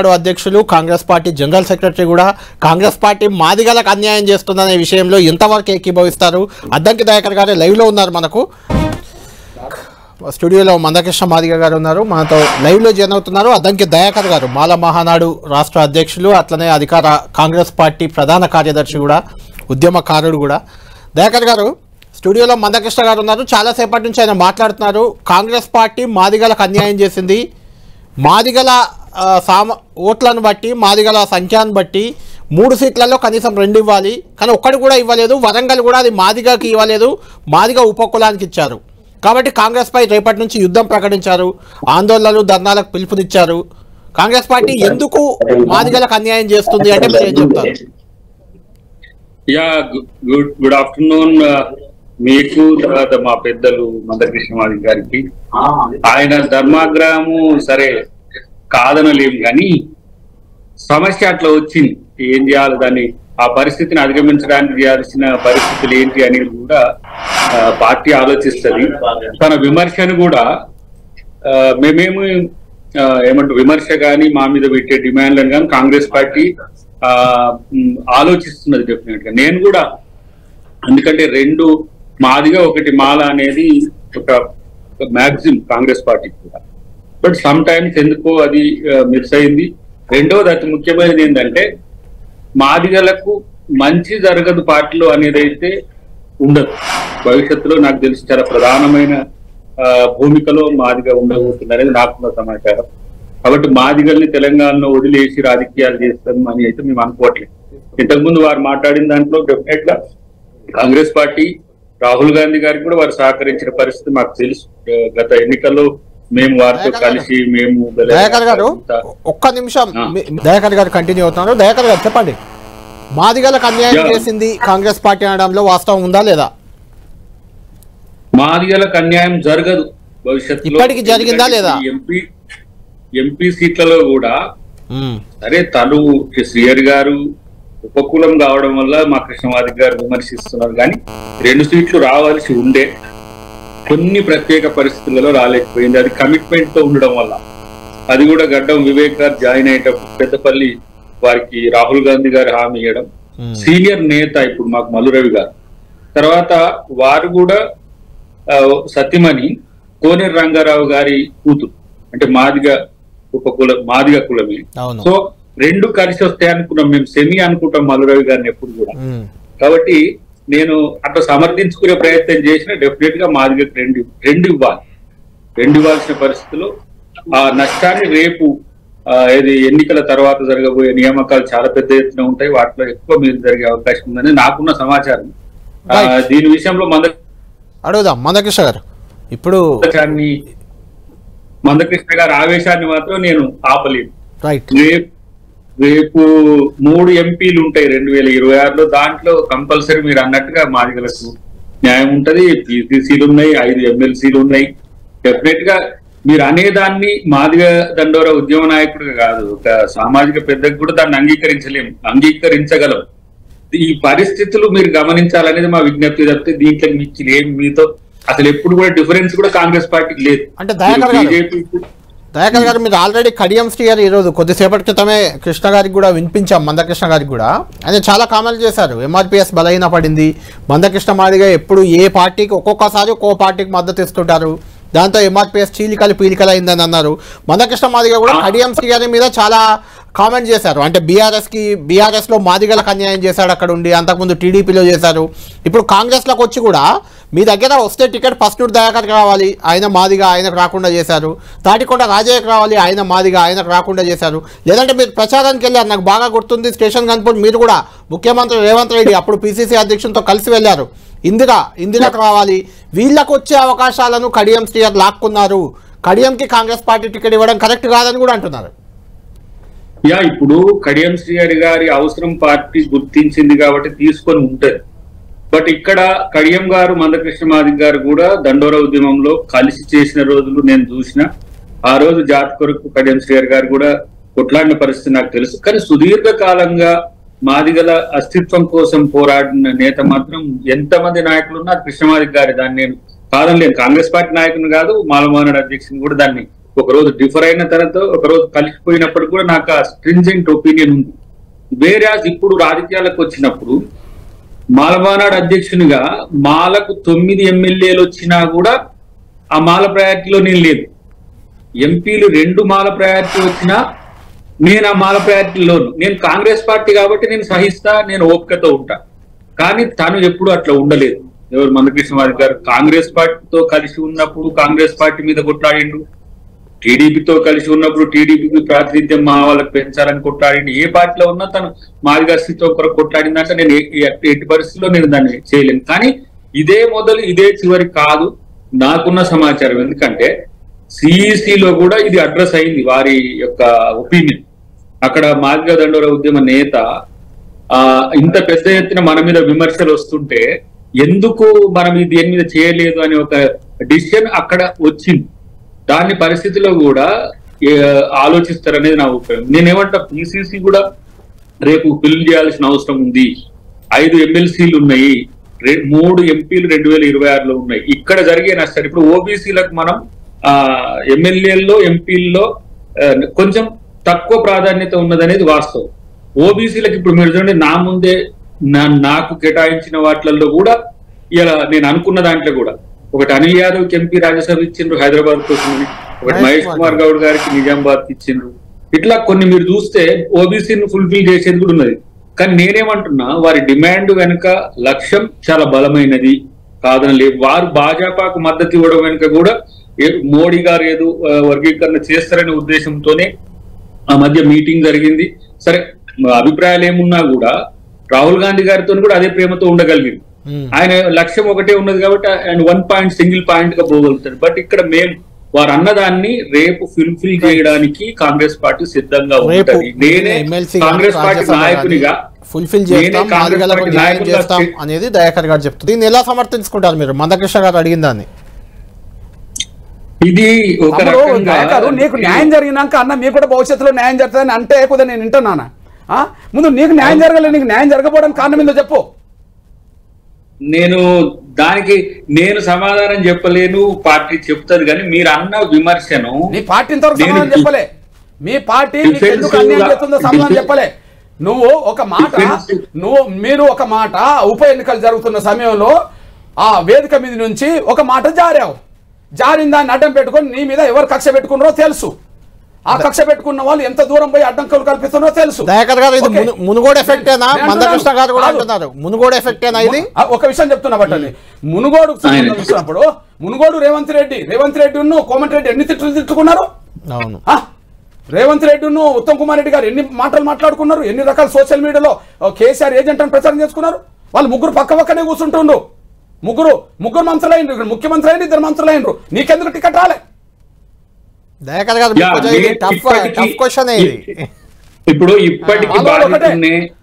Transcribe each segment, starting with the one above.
అధ్యక్షులు Congress party general secretary కూడా Congress party మాదిగలకు అన్యాయం చేస్తుందనే విషయంలో ఎంతవరకు ఏకీభవిస్తారు? అద్దంకి దయాకర్ గారు లైవ్ లో ఉన్నారు. మనకు స్టూడియోలో మందకృష్ణ మాదిగ గారు ఉన్నారు, మనతో లైవ్ లో జాయిన్ అవుతున్నారు. అద్దంకి దయాకర్ గారు మాల మహానాడు రాష్ట్ర అధ్యక్షులు, అట్లనే అధికార కాంగ్రెస్ పార్టీ ప్రధాన కార్యదర్శి కూడా, ఉద్యమకారుడు కూడా. దయాకర్ గారు స్టూడియోలో మందకృష్ణ గారు ఉన్నారు. చాలాసేపటి నుంచి ఆయన మాట్లాడుతున్నారు. కాంగ్రెస్ పార్టీ మాదిగలకు అన్యాయం చేసింది, మాదిగల ఓట్లను బట్టి, మాదిగల సంఖ్యను బట్టి 3 సీట్లలో కనీసం 2 ఇవ్వాలి, కానీ ఒక్కటి కూడా ఇవ్వలేదు. వరంగల్ కూడా అది మాదిగకి ఇవ్వలేదు, మాదిగ ఉపకులానికి ఇచ్చారు. కాబట్టి కాంగ్రెస్ పై రేపటి నుంచి యుద్ధం ప్రకటించారు, ఆందోళనలు ధర్నాలకు పిలుపునిచ్చారు. కాంగ్రెస్ పార్టీ ఎందుకు మాదిగలకు అన్యాయం చేస్తుంది అంటే మీరు ఏం చెప్తారు? గుడ్ ఆఫ్టర్నూన్ మీకు, తర్వాత మా పెద్దలు మందకృష్ణ మాదిగ గారికి. ఆయన ధర్మాగ్రహము సరే కాదనలేము, కానీ సమస్య అట్లా వచ్చింది. ఏం చేయాలి, దాన్ని ఆ పరిస్థితిని అధిగమించడానికి చేయాల్సిన పరిస్థితులు ఏంటి అనేది కూడా పార్టీ ఆలోచిస్తుంది. తన విమర్శను కూడా మేమేమి ఏమంటారు, విమర్శ కానీ మా మీద పెట్టే డిమాండ్లను కానీ కాంగ్రెస్ పార్టీ ఆలోచిస్తున్నది డెఫినెట్ గా. నేను కూడా, ఎందుకంటే 2 మాదిగా 1 మాల అనేది ఒక మ్యాక్సిమం కాంగ్రెస్ పార్టీకి కూడా. బట్ సమ్ టైమ్స్ ఎందుకో అది మిస్ అయింది. రెండవది అతి ముఖ్యమైనది ఏంటంటే, మాదిగలకు మంచి జరగదు పార్టీలో అనేది అయితే ఉండదు. భవిష్యత్తులో నాకు తెలిసి చాలా ప్రధానమైన భూమికలో మాదిగ ఉండబోతుంది అనేది నాకున్న సమాచారం. కాబట్టి మాదిగల్ని తెలంగాణలో వదిలేసి రాజకీయాలు చేస్తాం అని అయితే మేము అనుకోవట్లేదు. ఇంతకుముందు వారు మాట్లాడిన దాంట్లో డెఫినెట్ గా కాంగ్రెస్ పార్టీ రాహుల్ గాంధీ గారికి కూడా వారు సహకరించిన పరిస్థితి మాకు తెలుసు. గత ఎన్నికల్లో మేము వారితో కలిసి మేము. దయాకర్ గారు ఒక్క నిమిషం, దయాకర్ గారు కంటిన్యూ అవుతున్నారు. దయాకర్ గారు చెప్పండి, మాదిగలకు అన్యాయం చేసింది కాంగ్రెస్ పార్టీ అనడంలో వాస్తవం ఉందా లేదా? మాదిగలకు అన్యాయం జరగదు భవిష్యత్తులో. ఇప్పటికి జరిగిందా లేదా? ఎంపీ సీట్లలో కూడా సరే, తను శ్రీహరి గారు ఉపకులం కావడం వల్ల మా కృష్ణమాదిగ గారు విమర్శిస్తున్నారు, కానీ 2 సీట్లు రావాల్సి ఉండే, కొన్ని ప్రత్యేక పరిస్థితులలో రాలేకపోయింది. అది కమిట్మెంట్ తో ఉండడం వల్ల. అది కూడా గడ్డం వివేక్ గారు జాయిన్ అయ్యేటప్పుడు పెద్దపల్లి వారికి రాహుల్ గాంధీ గారు హామీ ఇవ్వడం, సీనియర్ నేత ఇప్పుడు మాకు మల్లురవి గారు, తర్వాత వారు కూడా సత్యమణి కోనేరు రంగారావు గారి కూతురు, అంటే మాదిగ కులమే. సో 2 కలిసి వస్తాయి అనుకున్నాం మేము, సెమీ అనుకుంటాం మల్లురవి గారిని ఎప్పుడు కూడా. కాబట్టి నేను అట్లా సమర్థించుకునే ప్రయత్నం చేసిన, డెఫినెట్ గా మాదిగకు 2 ఇవ్వాలి. 2 ఇవ్వాల్సిన పరిస్థితుల్లో ఆ నష్టాన్ని రేపు ఎన్నికల తర్వాత జరగబోయే నియామకాలు చాలా పెద్ద ఎత్తున ఉంటాయి, వాటిలో ఎక్కువ మీరు జరిగే అవకాశం ఉందని నాకున్న సమాచారం. దీని విషయంలో అడుగుదాం మందకృష్ణ గారు. ఇప్పుడు మందకృష్ణ గారి ఆవేశాన్ని మాత్రం నేను ఆపలేను. రేపు 3 ఎంపీలు ఉంటాయి 2026లో. దాంట్లో కంపల్సరీ మీరు అన్నట్టుగా మాదిగలకు న్యాయం ఉంటది. పీసీసీలు ఉన్నాయి, 5 ఎమ్మెల్సీలు ఉన్నాయి. డెఫినెట్ గా మీరు అనేదాన్ని మాదిగ దండోర ఉద్యమ నాయకుడిగా కాదు, ఒక సామాజిక పెద్దకు కూడా దాన్ని అంగీకరించగలం. ఈ పరిస్థితులు మీరు గమనించాలనేది మా విజ్ఞప్తి తప్పితే దీంట్లో మీకు మీతో అసలు ఎప్పుడు కూడా డిఫరెన్స్ కూడా కాంగ్రెస్ పార్టీకి లేదు. అంటే దయాకర్ గారు, మీరు ఆల్రెడీ కడియం శ్రీహరి ఈరోజు కొద్దిసేపటి క్రితమే కృష్ణ గారికి కూడా వినిపించాం, మందకృష్ణ గారికి కూడా. ఆయన చాలా కామెంట్లు చేశారు. ఎంఆర్పీఎస్ బలహీన పడింది, మందకృష్ణ మాదిగా ఎప్పుడు ఏ పార్టీకి ఒక్కొక్కసారి ఒక్కో పార్టీకి మద్దతు ఇస్తుంటారు, దాంతో ఎంఆర్పీఎస్ చీలికలు పీలికలు అయిందని అన్నారు. మందకృష్ణ మాదిగ కూడా కడియం శ్రీహరి మీద చాలా కామెంట్ చేశారు. అంటే బీఆర్ఎస్లో మాదిగలకు అన్యాయం చేశాడు అక్కడ ఉండి, అంతకుముందు టీడీపీలో చేశారు. ఇప్పుడు కాంగ్రెస్లోకి వచ్చి కూడా మీ దగ్గర వస్తే టికెట్ ఫస్ట్ దయాకర్కి రావాలి, ఆయన మాదిగ, ఆయనకు రాకుండా చేశారు. తాటికొండ రాజయ్యకు రావాలి, ఆయన మాదిగ, ఆయనకు రాకుండా చేశారు. లేదంటే మీరు ప్రచారానికి వెళ్ళారు, నాకు బాగా గుర్తుంది, స్టేషన్ కనుపూర్ మీరు కూడా ముఖ్యమంత్రి రేవంత్ రెడ్డి అప్పుడు పిసిసి అధ్యక్షులతో కలిసి వెళ్ళారు. ఇందిరకు రావాలి, వీళ్ళకు వచ్చే అవకాశాలను కడియం శ్రీహరి లాక్కున్నారు, కడియంకి కాంగ్రెస్ పార్టీ టికెట్ ఇవ్వడం కరెక్ట్ కాదని కూడా అంటున్నారు. ఇప్పుడు కడియం శ్రీహరి గారి అవసరం పార్టీ గుర్తించింది కాబట్టి తీసుకొని ఉంటది. బట్ ఇక్కడ కడియం గారు, మందకృష్ణ మాదిగ గారు కూడా దండోర ఉద్యమంలో కలిసి చేసిన రోజులు నేను చూసిన. ఆ రోజు జాతి కొరకు కడియం శ్రీహరి గారు కూడా కొట్లాడిన పరిస్థితి నాకు తెలుసు. కానీ సుదీర్ఘ కాలంగా మాదిగల అస్తిత్వం కోసం పోరాడిన నేత మాత్రం ఎంతమంది నాయకులు ఉన్నారు కృష్ణమాదిగ గారి. దాన్ని నేను కాదనలేను, కాంగ్రెస్ పార్టీ నాయకుని కాదు, మాలమానాడు అధ్యక్షుని కూడా దాన్ని ఒకరోజు డిఫర్ అయిన తర్వాత ఒకరోజు కలిసిపోయినప్పుడు కూడా నాకు ఆ స్ట్రింజెంట్ ఒపీనియన్ ఉంది. వేరే ఇప్పుడు రాజకీయాలకు వచ్చినప్పుడు మాలమానాడు అధ్యక్షునిగా మాలకు 9 ఎమ్మెల్యేలు వచ్చినా కూడా ఆ మాల ప్రయారిటీలో నేను లేదు. ఎంపీలు 2 మాల ప్రయారిటీ వచ్చినా నేను ఆ మాల ప్రయారిటీలోను. నేను కాంగ్రెస్ పార్టీ కాబట్టి నేను సహిస్తా, నేను ఓపికతో ఉంటా. కానీ తను ఎప్పుడు అట్లా ఉండలేదు. ఎవరు మందకృష్ణ మాదిగ గారు కాంగ్రెస్ పార్టీతో కలిసి ఉన్నప్పుడు కాంగ్రెస్ పార్టీ మీద కొట్లాడిండు, టీడీపీతో కలిసి ఉన్నప్పుడు టీడీపీకి ప్రాతినిధ్యం మా వాళ్ళకి పెంచాలని కొట్లాడిండు. ఏ పార్టీలో ఉన్నా తను మాదిగ అస్తిత్వం కొరకు కొట్లాడిందంటే నేను ఎట్టి పరిస్థితుల్లో నేను దాన్ని చేయలేను. కానీ ఇదే మొదలు ఇదే చివరి కాదు నాకున్న సమాచారం. ఎందుకంటే సిఈసిలో కూడా ఇది అడ్రస్ అయింది, వారి యొక్క ఒపీనియన్. అక్కడ మాదిగ దండోర ఉద్యమ నేత ఇంత పెద్ద ఎత్తున మన మీద విమర్శలు వస్తుంటే ఎందుకు మనం దేని మీద చేయలేదు అనే ఒక డిసిషన్ అక్కడ వచ్చింది. దాని పరిస్థితిలో కూడా ఆలోచిస్తారనేది నా అభిప్రాయం. నేనేమంటా, పిసిసి కూడా రేపు ఫిల్ చేయాల్సిన అవసరం ఉంది. 5 ఎమ్మెల్సీలు ఉన్నాయి, 3 ఎంపీలు 2026లో ఉన్నాయి. ఇక్కడ జరిగే నష్టాలు ఇప్పుడు ఓబీసీలకు మనం ఎమ్మెల్యేల్లో ఎంపీల్లో కొంచెం తక్కువ ప్రాధాన్యత ఉన్నదనేది వాస్తవం. ఓబీసీలకు ఇప్పుడు మీరు చూడండి, నా ముందే నాకు కేటాయించిన వాటిల్లో కూడా ఇలా నేను అనుకున్న దాంట్లో కూడా ఒకటి అనిల్ యాదవ్ కి ఎంపీ రాజ్యసభ ఇచ్చిండ్రు హైదరాబాద్ కోసమని, ఒకటి మహేష్ కుమార్ గౌడ్ గారికి నిజామాబాద్ ఇచ్చిండ్రు. ఇట్లా కొన్ని మీరు చూస్తే ఓబీసీని ఫుల్ఫిల్ చేసేది కూడా ఉన్నది. కానీ నేనేమంటున్నా, వారి డిమాండ్ వెనుక లక్ష్యం చాలా బలమైనది కాదని లేదు. వారు భాజపాకు మద్దతు ఇవ్వడం వెనుక కూడా మోడీ గారు ఏదో వర్గీకరణ చేస్తారనే ఉద్దేశంతోనే ఆ మధ్య మీటింగ్ జరిగింది. సరే, అభిప్రాయాలు ఏమున్నా కూడా రాహుల్ గాంధీ గారితో కూడా అదే ప్రేమతో ఉండగలిగింది. ఆయన లక్ష్యం ఒకటే ఉన్నది కాబట్టి ఆయన 1 పాయింట్ సింగిల్ పాయింట్ గా పోగలుగుతాడు. బట్ ఇక్కడ మేము వారు అన్నదాన్ని రేపు ఫుల్ఫిల్ చేయడానికి కాంగ్రెస్ పార్టీ సిద్ధంగా ఉంటుంది. నేనే కాంగ్రెస్ పార్టీ నాయకునిగా ఫుల్ఫిల్ చేస్తాం అనేది దయాకర్ గారు చెప్తుంది. దీన్ని ఎలా సమర్థించుకుంటారు మీరు? మందకృష్ణ గారు అడిగిన దాన్ని. ఇది ఒక నీకు న్యాయం జరిగినాక అన్న మీకు కూడా భవిష్యత్తులో న్యాయం జరుగుతుందని అంటే కొద్దిగా నేను వింటున్నానా? ముందు నీకు న్యాయం జరగలేదు, నీకు న్యాయం జరగకపోవడానికి కారణం ఏందో చెప్పు. నేను సమాధానం చెప్పలేను, పార్టీ చెప్తారు. కానీ మీరు అన్న విమర్శను నీ పార్టీ ఇంతవరకు సమాధానం చెప్పలే. మీ పార్టీ ఎందుకు అన్యాయం చేస్తుందో సమాధానం చెప్పలే. నువ్వు ఒక మాట మీరు ఒక మాట ఉప ఎన్నికలు జరుగుతున్న సమయంలో ఆ వేదిక మీద నుంచి ఒక మాట జారావు. జారిన దాన్ని అడ్డం పెట్టుకొని నీ మీద ఎవరు కక్ష పెట్టుకున్నారో తెలుసు. ఆ కక్ష పెట్టుకున్న వాళ్ళు ఎంత దూరం పోయి అడ్డంకులు కల్పిస్తున్నారో తెలుసు. మునుగోడు ఎఫెక్టేనా? మందకృష్ణ గారు కూడా అంటున్నారు మునుగోడు ఎఫెక్టేనా ఇది? ఒక విషయం చెప్తున్నా బట్టండి. మునుగోడు చూసినప్పుడు మునుగోడు రేవంత్ రెడ్డి కోమటిరెడ్డి ఎన్ని తిట్టుకున్నారు? అవును. రేవంత్ రెడ్డి ఉత్తమ్ కుమార్ రెడ్డి గారు ఎన్ని మాటలు మాట్లాడుకున్నారు? ఎన్ని రకాల సోషల్ మీడియాలో కేసీఆర్ ఏజెంట్ అని ప్రచారం చేసుకున్నారు? వాళ్ళు ముగ్గురు పక్కనే కూర్చుంటుండ్రు. ముగ్గురు మంత్రులు అయినరు, ముఖ్యమంత్రి అయిన 2 మంత్రులు అయినరు. నీకెందుకు టికెట్ రాలే? ఇప్పుడు ఇప్పటికీ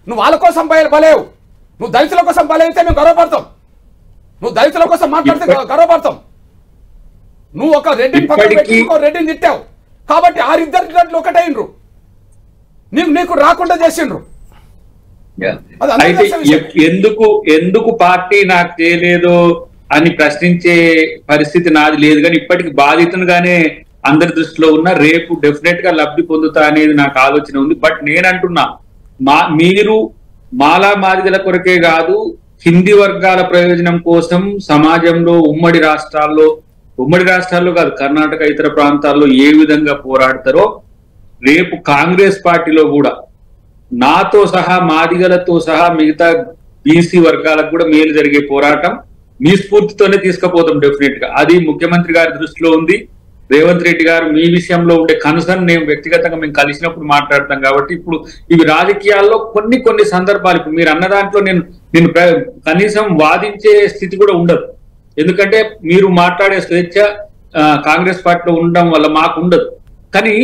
నువ్వు వాళ్ళ కోసం బలేవు, నువ్వు దళితుల కోసం బలైతే మేము గర్వపడతాం. నువ్వు దళితుల కోసం మాట్లాడితే గర్వపడతాం. నువ్వు ఒక రెడ్డిని పక్కన పెట్టి ఇంకో రెడ్డిని తిట్టావు కాబట్టి 6 రెడ్లు ఒకటైనరు, నీకు రాకుండా చేసిండ్రు. అయితే ఎందుకు పార్టీ నాకు చేయలేదు అని ప్రశ్నించే పరిస్థితి నాది లేదు. కానీ ఇప్పటికి బాధితునిగానే అందరి దృష్టిలో ఉన్న, రేపు డెఫినెట్ గా లబ్ధి పొందుతా అనేది నాకు ఆలోచన ఉంది. బట్ నేనంటున్నా, మీరు మాదిగల కొరకే కాదు, హిందీ వర్గాల ప్రయోజనం కోసం సమాజంలో ఉమ్మడి రాష్ట్రాల్లో కాదు, కర్ణాటక ఇతర ప్రాంతాల్లో ఏ విధంగా పోరాడతారో రేపు కాంగ్రెస్ పార్టీలో కూడా నాతో సహా మాదిగలతో సహా మిగతా బీసీ వర్గాలకు కూడా మేలు జరిగే పోరాటం మీ స్ఫూర్తితోనే తీసుకుపోతాం డెఫినెట్ గా. అది ముఖ్యమంత్రి గారి దృష్టిలో ఉంది. రేవంత్ రెడ్డి గారు మీ విషయంలో ఉండే కన్సర్న్ నేను వ్యక్తిగతంగా మేము కలిసినప్పుడు మాట్లాడతాం. కాబట్టి ఇప్పుడు ఇవి రాజకీయాల్లో కొన్ని సందర్భాలు ఇప్పుడు మీరు అన్న దాంట్లో నేను కనీసం వాదించే స్థితి కూడా ఉండదు. ఎందుకంటే మీరు మాట్లాడే స్వేచ్ఛ కాంగ్రెస్ పార్టీలో ఉండడం వల్ల మాకు ఉండదు. కానీ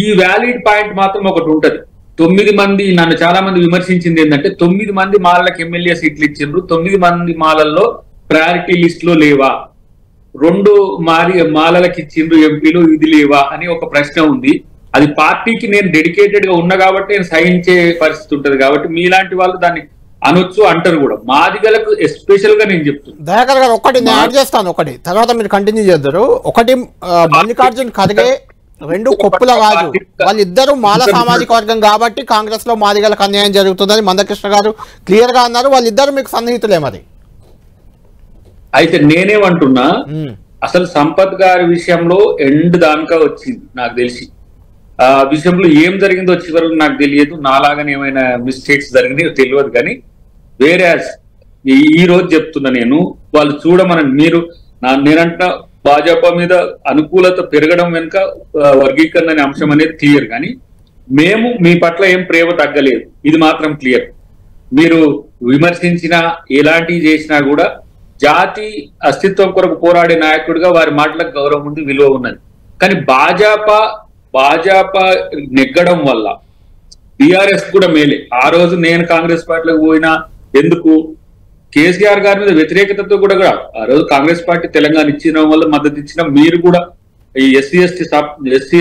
ఈ వ్యాలిడ్ పాయింట్ మాత్రం ఒకటి ఉంటది. 9 మంది, నన్ను చాలా మంది విమర్శించింది ఏంటంటే 9 మంది మాలలకు ఎమ్మెల్యే సీట్లు ఇచ్చిండ్రు, 9 మంది మాలల్లో ప్రయారిటీ లిస్ట్ లో లేవా, 2 మాలలకు ఇచ్చిండ్రు ఎంపీలు, ఇది లేవా అని ఒక ప్రశ్న ఉంది. అది పార్టీకి నేను డెడికేటెడ్ గా ఉన్నా కాబట్టి నేను సహించే పరిస్థితి ఉంటది. కాబట్టి మీలాంటి వాళ్ళు దాన్ని అనొచ్చు, అంటారు కూడా. మాదిగలకు ఎస్పెషల్ గా నేను చెప్తున్నాను. దయాకర్ గారు ఒకటి నేను యాడ్ చేస్తాను, ఒకటి తర్వాత మీరు కంటిన్యూ చేద్దరు. ఒకటి మల్లికార్జున్ ఖర్గే రెండు కొప్పుల కాదు, వాళ్ళిద్దరూ మాల సామాజిక వర్గం కాబట్టి కాంగ్రెస్ లో మాదిగలకు అన్యాయం జరుగుతుందని మందకృష్ణ గారు క్లియర్ గా అన్నారు. వాళ్ళిద్దరు మీకు సన్నిహితులే మరి. అయితే నేనేమంటున్నా, అసలు సంపత్ గారి విషయంలో ఎండ్ దానికా వచ్చింది నాకు తెలిసి. ఆ విషయంలో ఏం జరిగిందో చివరకు నాకు తెలియదు, నాలాగానే ఏమైనా మిస్టేక్స్ జరిగినాయో తెలియదు. కానీ వేరే ఈ రోజు చెప్తున్నా నేను, వాళ్ళు చూడమని మీరు నేనంట భాజపా మీద అనుకూలత పెరగడం వెనుక వర్గీకరణ అనే అంశం అనేది క్లియర్. కానీ మేము మీ పట్ల ఏం ప్రేమ తగ్గలేదు, ఇది మాత్రం క్లియర్. మీరు విమర్శించినా ఎలాంటివి చేసినా కూడా జాతి అస్తిత్వం కొరకు పోరాడే నాయకుడిగా వారి మాటలకు గౌరవం ఉంది, విలువ ఉన్నది. కానీ భాజపా నెగ్గడం వల్ల బీఆర్ఎస్ కూడా మేలే. ఆ రోజు నేను కాంగ్రెస్ పార్టీలోకి పోయినా ఎందుకు, కేసీఆర్ గారి మీద వ్యతిరేకతతో కూడా ఆ రోజు కాంగ్రెస్ పార్టీ తెలంగాణ ఇచ్చిన వల్ల మద్దతు ఇచ్చిన మీరు కూడా ఈ ఎస్సీ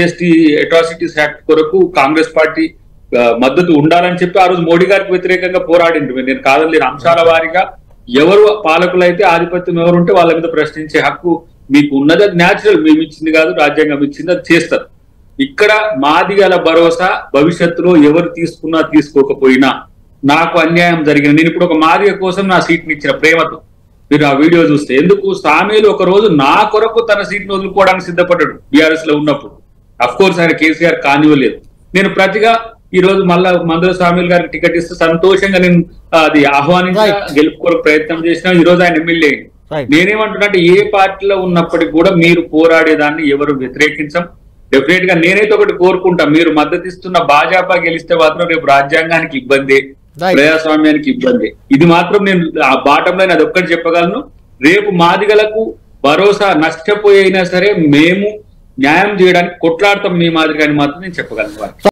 ఎస్టీ అట్రాసిటీస్ యాక్ట్ కొరకు కాంగ్రెస్ పార్టీ మద్దతు ఉండాలని చెప్పి ఆ రోజు మోడీ గారికి వ్యతిరేకంగా పోరాడింది. నేను కాదని అంశాల వారీగా ఎవరు పాలకులైతే ఆధిపత్యం ఎవరు ఉంటే వాళ్ళ మీద ప్రశ్నించే హక్కు మీకు ఉన్నది, అది న్యాచురల్. మేము ఇచ్చింది కాదు, రాజ్యాంగం ఇచ్చింది, అది చేస్తారు. ఇక్కడ మాదిగల భరోసా భవిష్యత్తులో ఎవరు తీసుకున్నా తీసుకోకపోయినా నాకు అన్యాయం జరిగిన, నేను ఇప్పుడు ఒక మాదిగ కోసం నా సీట్ని ఇచ్చిన ప్రేమతో మీరు ఆ వీడియో చూస్తే, ఎందుకు సామీలు ఒక రోజు నా కొరకు తన సీట్ని వదులుకోవడానికి సిద్ధపడ్డాడు బీఆర్ఎస్ లో ఉన్నప్పుడు. అఫ్ కోర్స్ ఆయన కేసీఆర్ కానివ్వలేదు. నేను ప్రతిగా ఈ రోజు మళ్ళా మందుల సామీల్ గారికి టికెట్ ఇస్తే సంతోషంగా నేను అది ఆహ్వానించా, గెలుపుకోవడానికి ప్రయత్నం చేసినా. ఈ రోజు ఆయన ఎమ్మెల్యే. నేనేమంటున్నా అంటే ఏ పార్టీలో ఉన్నప్పటికీ కూడా మీరు పోరాడేదాన్ని ఎవరు వ్యతిరేకించం. డెఫినెట్ గా నేనైతే ఒకటి కోరుకుంటా, మీరు మద్దతు ఇస్తున్న భాజపా గెలిస్తే మాత్రం రేపు రాజ్యాంగానికి ఇబ్బంది, ప్రజాస్వామ్యానికి ఇబ్బంది. ఇది మాత్రం నేను ఆ బాటం లైన్ అది ఒక్కటి చెప్పగలను. రేపు మాదిగలకు భరోసా నష్టపోయినా సరే మేము న్యాయం చేయడానికి కొట్లాడతాం మీ మాదిరిగా అని మాత్రం నేను చెప్పగలను.